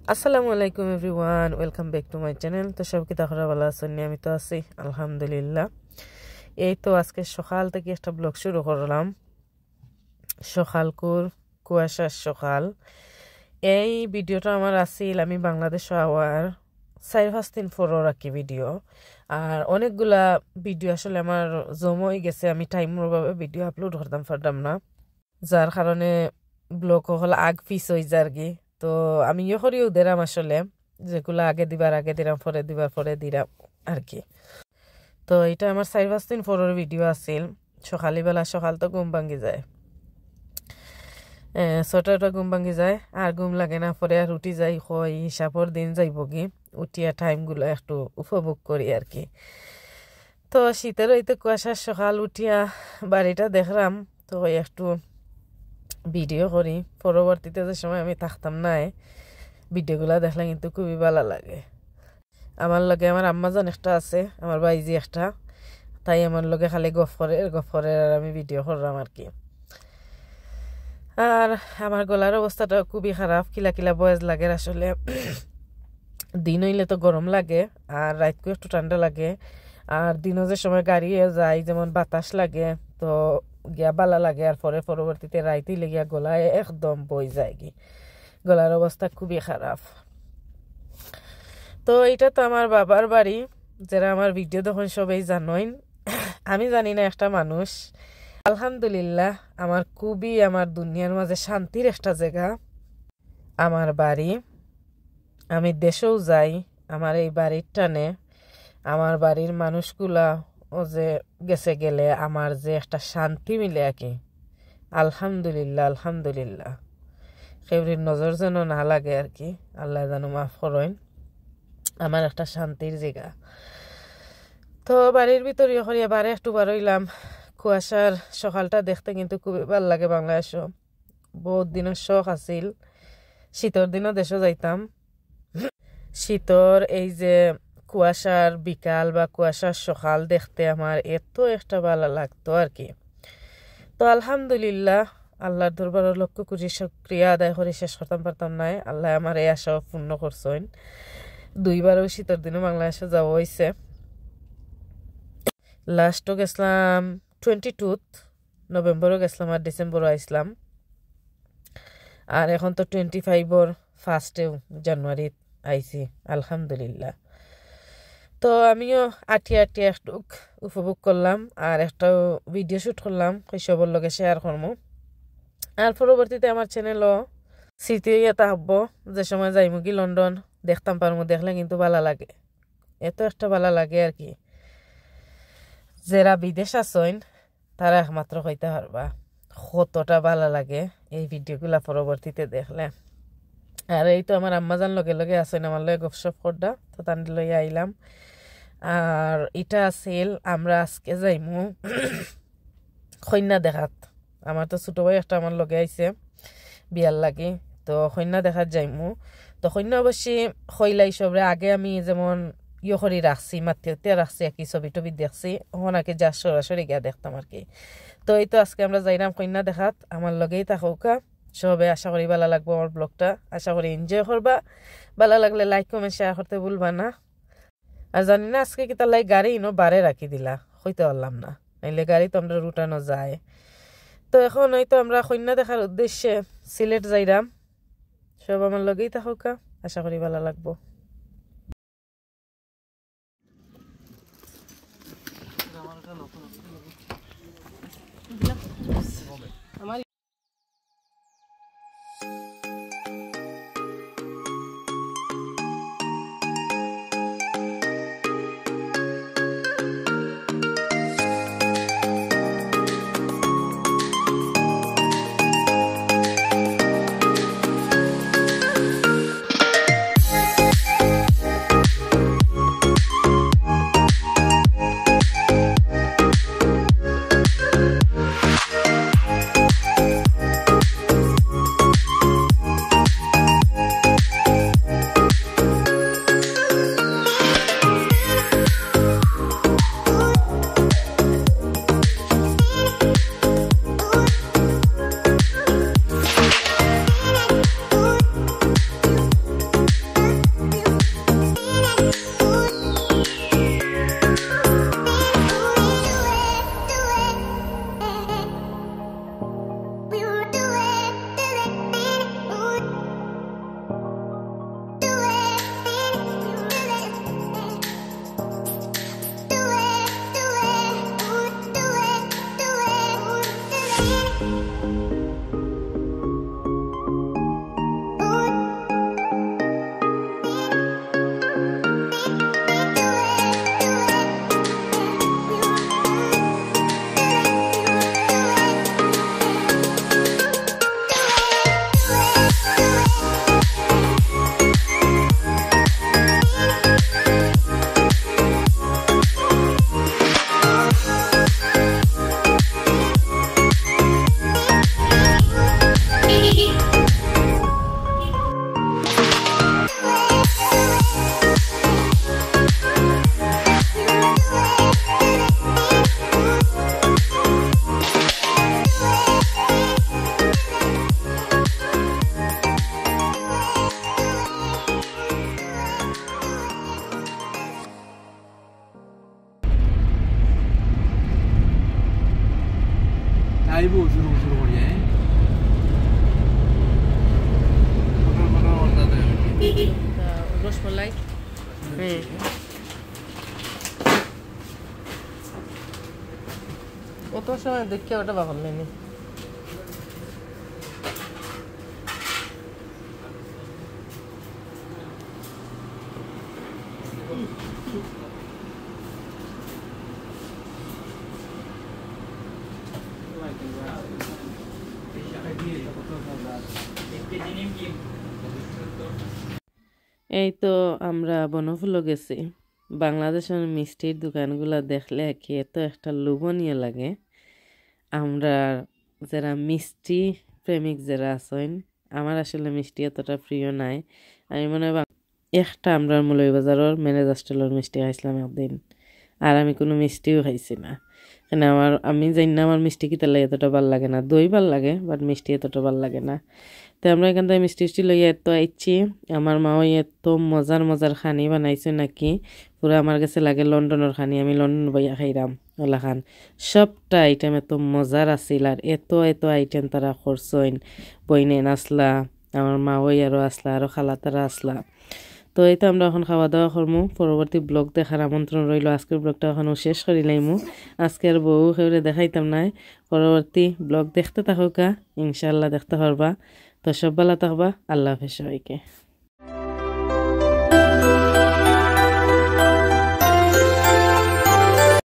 আসসালামু আলাইকুম everyone, welcome back to my channel. তো সব কি তাহলে ভালো আছেন? আমি তো আছি আলহামদুলিল্লাহ। এই তো আজকে সকাল থেকে একটা ব্লগ শুরু করলাম। কুয়াশার সকাল। এই ভিডিওটা আমার আসিল আমি বাংলাদেশ আওয়ার 4-5 দিন পরও রাখি ভিডিও। আর অনেকগুলা ভিডিও আসলে আমার জমা হয়ে গেছে, আমি টাইমের ভাবে ভিডিও আপলোড করতাম পারতাম না, যার কারণে ব্লগ হল আগ পিস হয়ে যার কি। তো আমি ইয়ে করিও দিলাম আসলে, যেগুলো আগে দিলাম, পরে দিলাম আর কি। তো এটা আমার 4-5 দিন পরের ভিডিও আছিল। সকাল তো ঘুম ভাঙ্গি যায়, 6টা ঘুম ভাঙ্গি যায়, আর ঘুম লাগে না, পরে আর উঠি যাই হয় হিসাবর দিন যাইব কি, উঠিয়া টাইমগুলো একটু উপভোগ করি আর কি। তো শীতের হইতে কুয়াশার সকাল উঠিয়া বাড়িটা দেখলাম, তো একটু ভিডিও করি। পরবর্তীতে যে সময় আমি থাকতাম না, ভিডিওগুলো দেখলে কিন্তু খুবই ভালো লাগে। আমার লগে আমার আম্মাজান একটা আছে, আমার বাইজি একটা, তাই আমার লগে খালি গপ করে আর আমি ভিডিও করলাম আর কি। আর আমার গলার অবস্থাটা খুবই খারাপ, কিলা বয়স লাগে আসলে। দিন হইলে তো গরম লাগে আর রাতকে একটু ঠান্ডা লাগে। আর দিনও যে সময় গাড়িয়ে যায় যেমন বাতাস লাগে, তো গিয়া বালা লাগে। আর পরবর্তীতে রাইতেই লেগিয়া গলায় একদম বই যায় কি, গলার অবস্থা খুবই খারাপ। তো এটা তো আমার বাবার বাড়ি, যারা আমার ভিডিও তখন সবাই জানোই। আমি জানি না একটা মানুষ, আলহামদুলিল্লাহ আমার দুনিয়ার মাঝে শান্তির একটা জায়গা আমার বাড়ি। আমি দেশেও যাই আমার এই বাড়ির টানে। আমার বাড়ির মানুষগুলা ও যে গেছে গেলে আমার যে একটা শান্তি মিলে আর কি। আলহামদুলিল্লাহ কেউরির নজর যেন না লাগে আর কি, আল্লাহ যেন মাফ করেন। আমার একটা শান্তির জায়গা। তো বাড়ির ভিতরে বারে একটু বারইলাম। কুয়াশার সকালটা দেখতে কিন্তু খুবই ভালো লাগে। বাংলাদেশও বহুত দিনের শখ আছিল, শীতর দিনও দেশও যাইতাম। শীতর এই যে কুয়াশার বিকাল বা কুয়াশার সকাল দেখতে আমার এত একটা ভালো লাগতো আর কি। তো আলহামদুলিল্লাহ আল্লাহর দরবারের লক্ষ কোটি শুকরিয়া আদায় করে শেষ করতাম পারতাম না। আল্লাহ আমার এই আশাও পূর্ণ করছেন। 2বারও শীতর দিনও বাংলাদেশে যাওয়া হয়েছে। লাস্টও গেছিলাম 22 নভেম্বরও গেছিলাম, আর ডিসেম্বরও আসলাম। আর এখন তো 25 ফার্স্টেও জানুয়ারি আইছি আলহামদুলিল্লাহ। তো আমিও আটিয়া একটু উপভোগ করলাম আর একটা ভিডিও শ্যুট করলাম, সবার লগে শেয়ার করবো। আর পরবর্তীতে আমার চ্যানেলও স্মৃতি এটা হব, যে সময় যাইমু কি লন্ডন দেখতাম পারমু, দেখলে কিন্তু ভালো লাগে, এত একটা ভালো লাগে আর কি। যারা বিদেশ আছেন তারা একমাত্র হইতে পারবা কতটা ভালো লাগে এই ভিডিওগুলা পরবর্তীতে দেখলে। আর এই তো আমার আম্মাজান লগে আছেন, আমার লগে গপসপ করডা, তো তান লইয়া আইলাম। আর এটা আছিল আমরা আজকে যাইমু কন্যা দেখাত। আমার তো ছোট ভাই একটা আমার লগে আইছে বিয়ার লাগি, তো কন্যা দেখাত যাইমু। তো কন্যা অবশ্যই খইলাই সবরে আগে আমি যেমন করি রাখছি, মাতিয়ে রাখছি আর কি, ছবি টবি দেখছি, ওনাকে যা সরাসরি গিয়া দেখতাম আর কি। তো এই তো আজকে আমরা যাইলাম কন্যা দেখাত, আমার লগেই থাকুকা সবে। আশা করি ভালো লাগবো আমার ব্লগটা, আশা করি এনজয় করবা। ভালো লাগলে লাইক কমেন্ট শেয়ার করতে ভুলবা না। আর জানি না আজকে কি তার গাড়ি বারে রাখি দিলা, হইতে পারলাম না, নাইলে গাড়ি তো আমরা রুটানো যায়। তো এখন হয়তো আমরা কন্যা দেখার উদ্দেশ্যে সিলেট যাইরাম। সব আমার লগেই থাকুকা, আশা করি ভালো লাগবো। 라이브 주로 예. মোটর অন্দাজ রসমালাই কত সময় দেখে ওটা বাকল নেই এই তো আমরা বনফুলও গেছি বাংলাদেশের মিষ্টির দোকানগুলো দেখলে কি এত একটা লোভনীয় লাগে আমরা যারা মিষ্টি প্রেমিক যারা আছেন আমার আসলে মিষ্টি এতটা প্রিয় নাই আমি মনে হয় একটা আমরা মৌলভীবাজারের ম্যানেজার স্টলের মিষ্টি খাইছিলাম একদিন আর আমি কোনো মিষ্টিও খাইছি না কেন আমি জানি না আমার মিষ্টি কিতা লাগে এতটা ভাল লাগে না দই ভাল লাগে বাট মিষ্টি এতটা ভাল লাগে না তো আমরা এখান থেকে মিষ্টি মিষ্টি লইয়া এত আইছি আমার মাও এত মজার খানি বানাইছে নাকি পুরো আমার কাছে লাগে লন্ডনের খানি আমি লন্ডন বইয়া খাইরাম ওলা খান সবটা আইটেম এত মজার আছিল আর এত আইটেম তারা করছেন বইনে আসলা আমার মা ওই আরও আসলা আরও খালা তারা আসলা তো এই তো আমরা এখন খাওয়া দাওয়া করমু পরবর্তী ব্লগ দেখার আমন্ত্রণ রইল আজকের ব্লগটা এখনও শেষ করি লাইমু আজকে আর বউ খেয়ে দেখাইতাম নাই পরবর্তী ব্লগ দেখতে থাকুকা ইনশাল্লাহ দেখতে পারবা তো সব ভালো থাকবা আল্লাহ হাফেজ সবাইকে